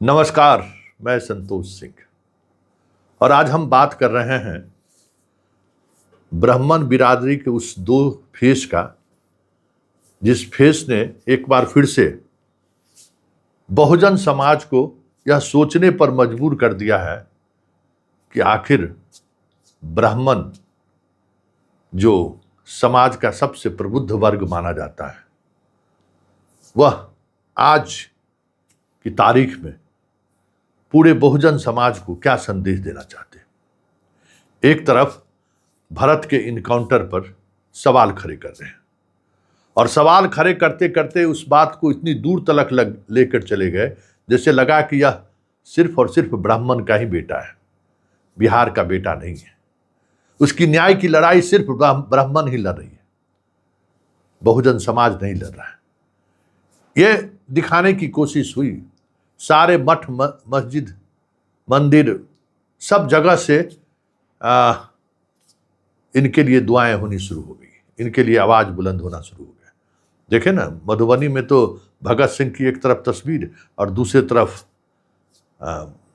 नमस्कार, मैं संतोष सिंह और आज हम बात कर रहे हैं ब्राह्मण बिरादरी के उस दो फेस का, जिस फेस ने एक बार फिर से बहुजन समाज को यह सोचने पर मजबूर कर दिया है कि आखिर ब्राह्मण जो समाज का सबसे प्रबुद्ध वर्ग माना जाता है, वह आज की तारीख में पूरे बहुजन समाज को क्या संदेश देना चाहते हैं। एक तरफ भरत के इनकाउंटर पर सवाल खड़े कर रहे हैं और सवाल खड़े करते करते उस बात को इतनी दूर तलक लेकर चले गए जैसे लगा कि यह सिर्फ और सिर्फ ब्राह्मण का ही बेटा है, बिहार का बेटा नहीं है। उसकी न्याय की लड़ाई सिर्फ ब्राह्मण ही लड़ रही है, बहुजन समाज नहीं लड़ रहा है। यह दिखाने की कोशिश हुई। सारे मठ मस्जिद मंदिर सब जगह से इनके लिए दुआएं होनी शुरू हो गई, इनके लिए आवाज बुलंद होना शुरू हो गया। देखे ना, मधुबनी में तो भगत सिंह की एक तरफ तस्वीर और दूसरी तरफ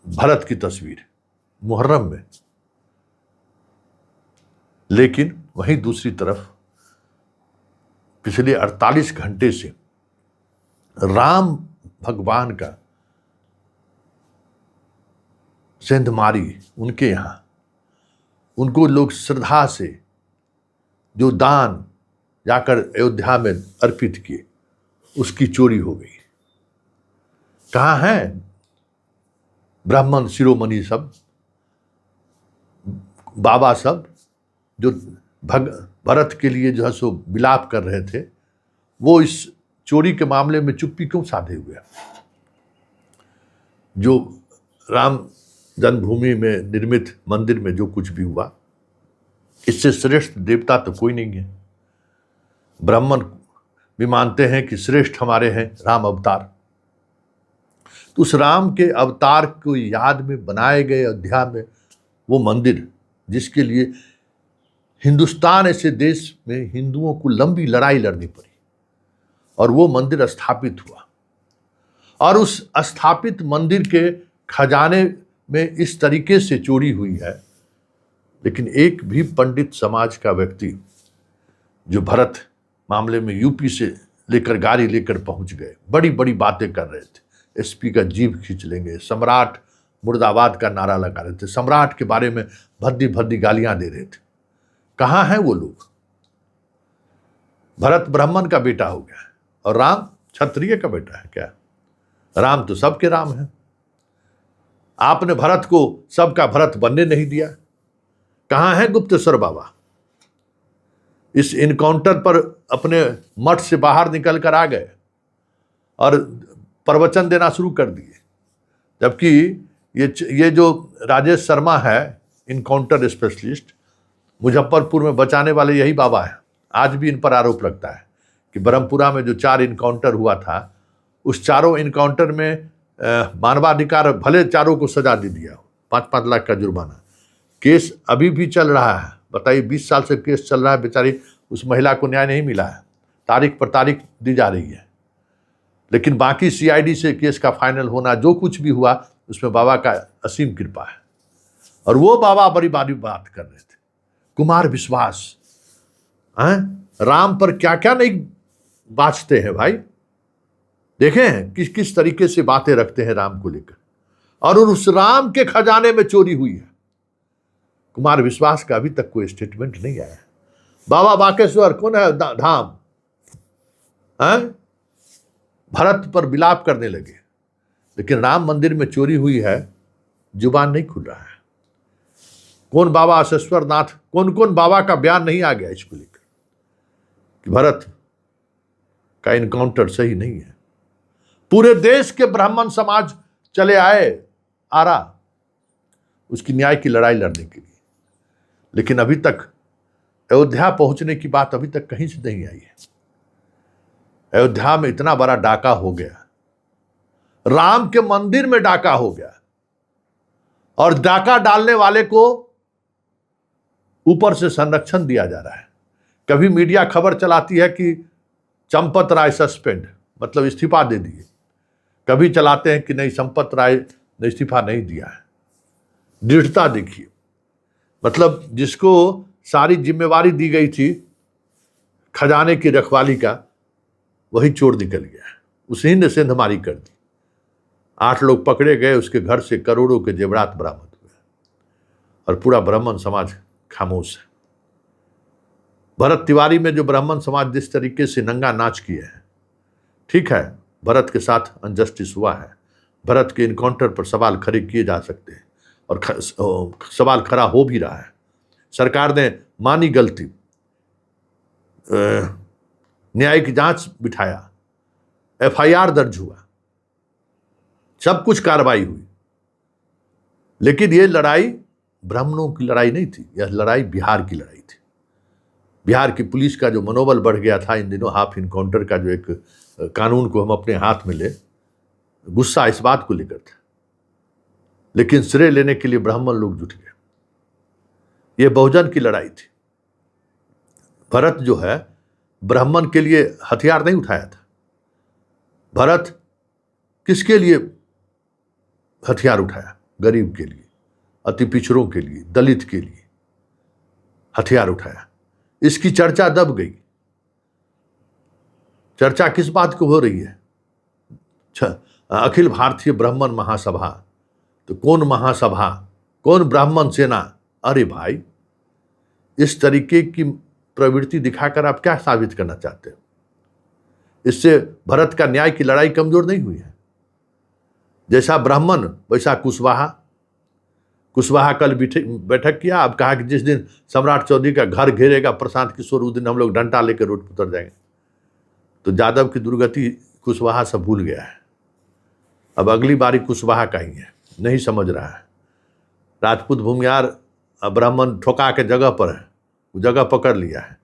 भरत की तस्वीर मुहर्रम में, लेकिन वहीं दूसरी तरफ पिछले 48 घंटे से राम भगवान का सेंधमारी, उनके यहाँ उनको लोग श्रद्धा से जो दान जाकर अयोध्या में अर्पित किए, उसकी चोरी हो गई। कहाँ है ब्राह्मण शिरोमणि सब, बाबा सब, जो भरत के लिए जो है सो विलाप कर रहे थे, वो इस चोरी के मामले में चुप्पी क्यों साधे हुए? जो राम जन्मभूमि में निर्मित मंदिर में जो कुछ भी हुआ, इससे श्रेष्ठ देवता तो कोई नहीं है। ब्राह्मण भी मानते हैं कि श्रेष्ठ हमारे हैं राम अवतार। तो उस राम के अवतार को याद में बनाए गए अयोध्या में वो मंदिर, जिसके लिए हिंदुस्तान ऐसे देश में हिंदुओं को लंबी लड़ाई लड़नी पड़ी, और वो मंदिर स्थापित हुआ। और उस स्थापित मंदिर के खजाने में इस तरीके से चोरी हुई है। लेकिन एक भी पंडित समाज का व्यक्ति जो भरत मामले में यूपी से लेकर गाड़ी लेकर पहुंच गए, बड़ी बड़ी बातें कर रहे थे, एसपी का जीभ खींच लेंगे, सम्राट मुर्दाबाद का नारा लगा रहे थे, सम्राट के बारे में भद्दी भद्दी गालियां दे रहे थे। कहाँ हैं वो लोग? भरत ब्राह्मण का बेटा हो गया और राम क्षत्रिय का बेटा है क्या? राम तो सबके राम है। आपने भरत को सबका भरत बनने नहीं दिया। कहाँ है गुप्तेश्वर बाबा? इस इनकाउंटर पर अपने मठ से बाहर निकल कर आ गए और प्रवचन देना शुरू कर दिए, जबकि ये जो राजेश शर्मा है, इनकाउंटर स्पेशलिस्ट, मुजफ्फरपुर में बचाने वाले यही बाबा है। आज भी इन पर आरोप लगता है कि ब्रह्मपुरा में जो 4 इनकाउंटर हुआ था, उस चारों इनकाउंटर में मानवाधिकार भले चारों को सजा दे दिया, 5-5 लाख का जुर्माना। केस अभी भी चल रहा है। बताइए, 20 साल से केस चल रहा है, बेचारी उस महिला को न्याय नहीं मिला है। तारीख पर तारीख दी जा रही है, लेकिन बाकी सीआईडी से केस का फाइनल होना, जो कुछ भी हुआ उसमें बाबा का असीम कृपा है। और वो बाबा बड़ी बड़ी बात कर रहे थे। कुमार विश्वास राम पर क्या क्या नहीं बाँचते हैं भाई। देखे हैं किस किस तरीके से बातें रखते हैं राम को लेकर, और उस राम के खजाने में चोरी हुई है। कुमार विश्वास का अभी तक कोई स्टेटमेंट नहीं आया। बाबा बाकेश्वर कौन है? धाम भरत पर विलाप करने लगे, लेकिन राम मंदिर में चोरी हुई है, जुबान नहीं खुल रहा है। कौन बाबा अशेश्वर नाथ, कौन कौन बाबा का बयान नहीं आ गया इसको लेकर कि भरत का इनकाउंटर सही नहीं है। पूरे देश के ब्राह्मण समाज चले आए आरा उसकी न्याय की लड़ाई लड़ने के लिए, लेकिन अभी तक अयोध्या पहुंचने की बात अभी तक कहीं से नहीं आई है। अयोध्या में इतना बड़ा डाका हो गया, राम के मंदिर में डाका हो गया, और डाका डालने वाले को ऊपर से संरक्षण दिया जा रहा है। कभी मीडिया खबर चलाती है कि चंपत राय सस्पेंड, मतलब इस्तीफा दे दिए। कभी चलाते हैं कि नहीं संपत राय ने इस्तीफा नहीं दिया है। दृढ़ता देखिए, मतलब जिसको सारी जिम्मेवारी दी गई थी खजाने की रखवाली का, वही चोर निकल गया है, उसी ने सेंधमारी कर दी। 8 लोग पकड़े गए, उसके घर से करोड़ों के जेवरात बरामद हुए और पूरा ब्राह्मण समाज खामोश है। भरत तिवारी में जो ब्राह्मण समाज जिस तरीके से नंगा नाच किए हैं, ठीक है, भरत के साथ अनजस्टिस हुआ है, भरत के इनकाउंटर पर सवाल खड़े किए जा सकते हैं और सवाल खड़ा हो भी रहा है। सरकार ने मानी गलती, न्यायिक जांच बिठाया, एफआईआर दर्ज हुआ, सब कुछ कार्रवाई हुई, लेकिन ये लड़ाई ब्राह्मणों की लड़ाई नहीं थी, यह लड़ाई बिहार की लड़ाई थी। बिहार की पुलिस का जो मनोबल बढ़ गया था इन दिनों, हाफ इनकाउंटर का जो एक कानून को हम अपने हाथ में ले, गुस्सा इस बात को लेकर था, लेकिन श्रेय लेने के लिए ब्राह्मण लोग जुट गए। ये बहुजन की लड़ाई थी। भरत जो है ब्राह्मण के लिए हथियार नहीं उठाया था। भरत किसके लिए हथियार उठाया? गरीब के लिए, अति पिछड़ों के लिए, दलित के लिए हथियार उठाया। इसकी चर्चा दब गई। चर्चा किस बात को हो रही है? अखिल भारतीय ब्राह्मण महासभा, तो कौन महासभा, कौन ब्राह्मण सेना? अरे भाई, इस तरीके की प्रवृत्ति दिखाकर आप क्या साबित करना चाहते हो? इससे भरत का न्याय की लड़ाई कमजोर नहीं हुई है। जैसा ब्राह्मण वैसा कुशवाहा। कुशवाहा कल बैठक किया, अब कहा कि जिस दिन सम्राट चौधरी का घर घेरेगा प्रशांत किशोर, उस दिन हम लोग डंडा लेकर रोड पर उतर जाएंगे। तो यादव की दुर्गति कुशवाहा सब भूल गया है। अब अगली बारी कुशवाहा का ही है, नहीं समझ रहा है। राजपूत भूमियार ब्राह्मण ठोका के जगह पर है, वो जगह पकड़ लिया है।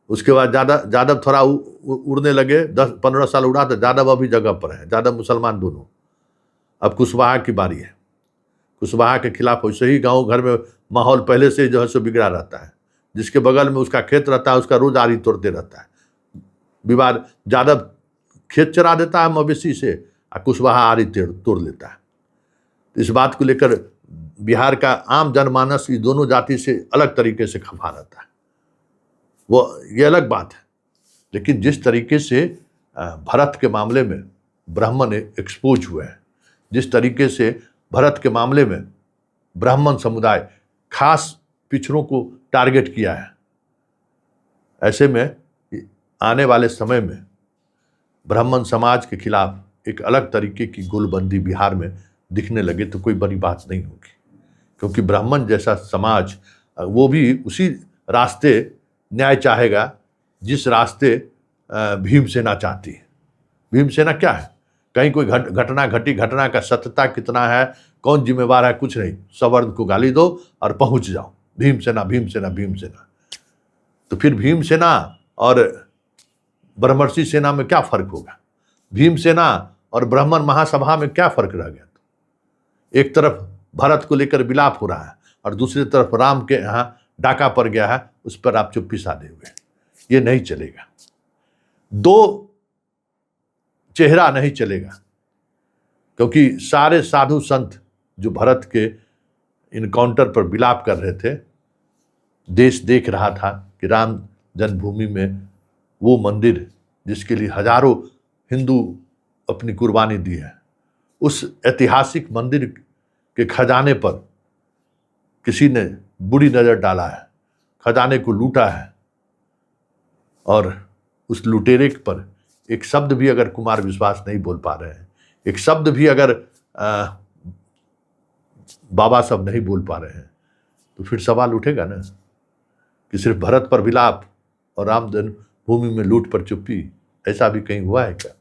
उसके बाद यादव थोड़ा उड़ने लगे, 10-15 साल उड़ा, तो यादव अभी जगह पर है, यादव मुसलमान दोनों। अब कुशवाहा की बारी है। कुशवाहा के खिलाफ वैसे ही गांव घर में माहौल पहले से जो है सो बिगड़ा रहता है। जिसके बगल में उसका खेत रहता है उसका रोज आरी तोड़ते रहता है। विवाद, यादव खेत चरा देता है मवेशी से और कुशवाहा आरी तोड़ लेता है। इस बात को लेकर बिहार का आम जनमानस इस दोनों जाति से अलग तरीके से खफा रहता है, वो ये अलग बात है। लेकिन जिस तरीके से भरत के मामले में ब्राह्मण एक्सपोज हुए हैं, जिस तरीके से भरत के मामले में ब्राह्मण समुदाय खास पिछड़ों को टारगेट किया है, ऐसे में आने वाले समय में ब्राह्मण समाज के खिलाफ एक अलग तरीके की गोलबंदी बिहार में दिखने लगे तो कोई बड़ी बात नहीं होगी। क्योंकि ब्राह्मण जैसा समाज वो भी उसी रास्ते न्याय चाहेगा जिस रास्ते भीमसेना चाहती है। भीमसेना क्या है? कहीं कोई घटना घटी, घटना का सत्यता कितना है, कौन जिम्मेवार है, कुछ नहीं, सवर्ण को गाली दो और पहुंच जाओ, भीमसेना भीमसेना भीमसेना। तो फिर भीमसेना और ब्रह्मर्षि सेना में क्या फर्क होगा? भीमसेना और ब्राह्मण महासभा में क्या फर्क रह गया? तो एक तरफ भरत को लेकर विलाप हो रहा है और दूसरी तरफ राम के यहाँ डाका पड़ गया है, उस पर आप चुप्पी साधे हुए। ये नहीं चलेगा, दो चेहरा नहीं चलेगा। क्योंकि सारे साधु संत जो भरत के इनकाउंटर पर विलाप कर रहे थे, देश देख रहा था कि राम जन्मभूमि में वो मंदिर जिसके लिए हजारों हिंदू अपनी कुर्बानी दी है, उस ऐतिहासिक मंदिर के खजाने पर किसी ने बुरी नजर डाला है, खजाने को लूटा है। और उस लुटेरे पर एक शब्द भी अगर कुमार विश्वास नहीं बोल पा रहे हैं, एक शब्द भी अगर बाबा साहब नहीं बोल पा रहे हैं, तो फिर सवाल उठेगा ना कि सिर्फ भरत पर विलाप और राम जन्मभूमि में लूट पर चुप्पी, ऐसा भी कहीं हुआ है क्या?